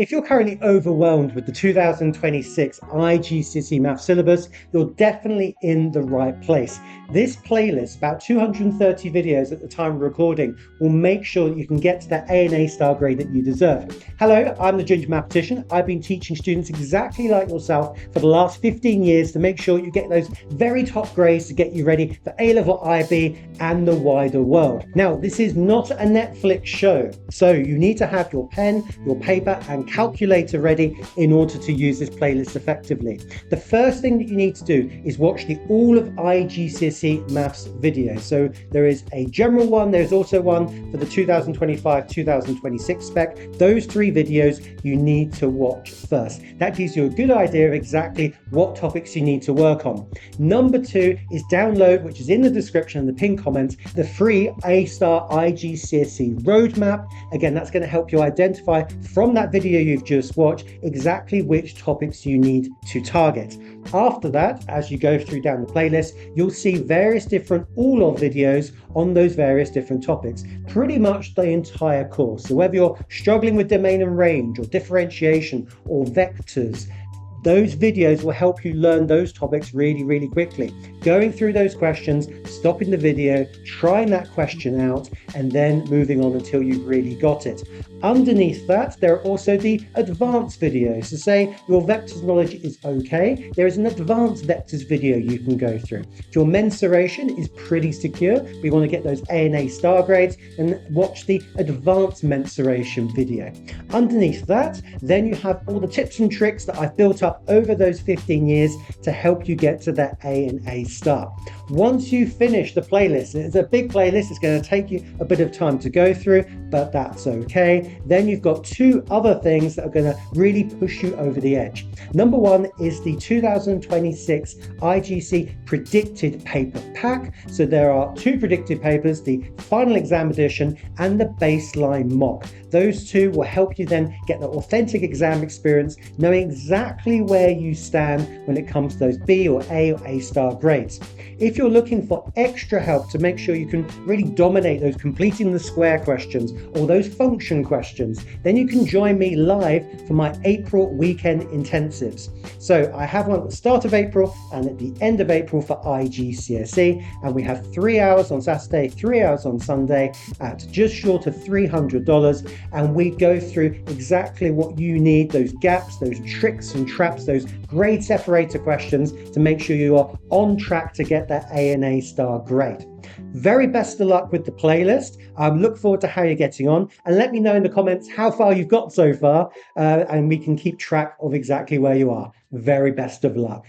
If you're currently overwhelmed with the 2026 iGCSE math syllabus, you're definitely in the right place. This playlist, about 230 videos at the time of recording, will make sure that you can get to that A and A star grade that you deserve. Hello, I'm the Ginger Mathematician. I've been teaching students exactly like yourself for the last 15 years to make sure you get those very top grades to get you ready for A-level IB and the wider world. Now, this is not a Netflix show, so you need to have your pen, your paper, and calculator ready in order to use this playlist effectively. The first thing that you need to do is watch the all of iGCSE maths video. So there is a general one, there's also one for the 2025-2026 spec. Those three videos you need to watch first. That gives you a good idea of exactly what topics you need to work on. Number two is download, which is in the description and the pinned comments, the free A-star iGCSE roadmap. Again, that's going to help you identify from that video you've just watched exactly which topics you need to target. After that, as you go through down the playlist, you'll see various different all of videos on those various different topics, pretty much the entire course. So whether you're struggling with domain and range or differentiation or vectors, those videos will help you learn those topics really quickly. Going through those questions, stopping the video, trying that question out, and then moving on until you've really got it. Underneath that, there are also the advanced videos. So say your vectors knowledge is okay, there is an advanced vectors video you can go through. If your mensuration is pretty secure, we want to get those A and A star grades, and watch the advanced mensuration video. Underneath that, then you have all the tips and tricks that I've built up over those 15 years to help you get to that A and A star. Once you finish the playlist, it's a big playlist, it's going to take you a bit of time to go through, but that's okay. Then you've got two other things that are going to really push you over the edge. Number one is the 2026 iGCSE predicted paper pack. So there are two predicted papers, the final exam edition and the baseline mock. Those two will help you then get the authentic exam experience, knowing exactly where you stand when it comes to those B or A star grades. If you're looking for extra help to make sure you can really dominate those completing the square questions or those function questions, then you can join me live for my April weekend intensives. So I have one at the start of April and at the end of April for iGCSE, and we have 3 hours on Saturday, 3 hours on Sunday at just short of $300, and we go through exactly what you need, those gaps, those tricks and traps, those grade separator questions to make sure you are on track to get that A and A star grade. Very best of luck with the playlist. Look forward to how you're getting on, and let me know in the comments how far you've got so far, and we can keep track of exactly where you are. Very best of luck.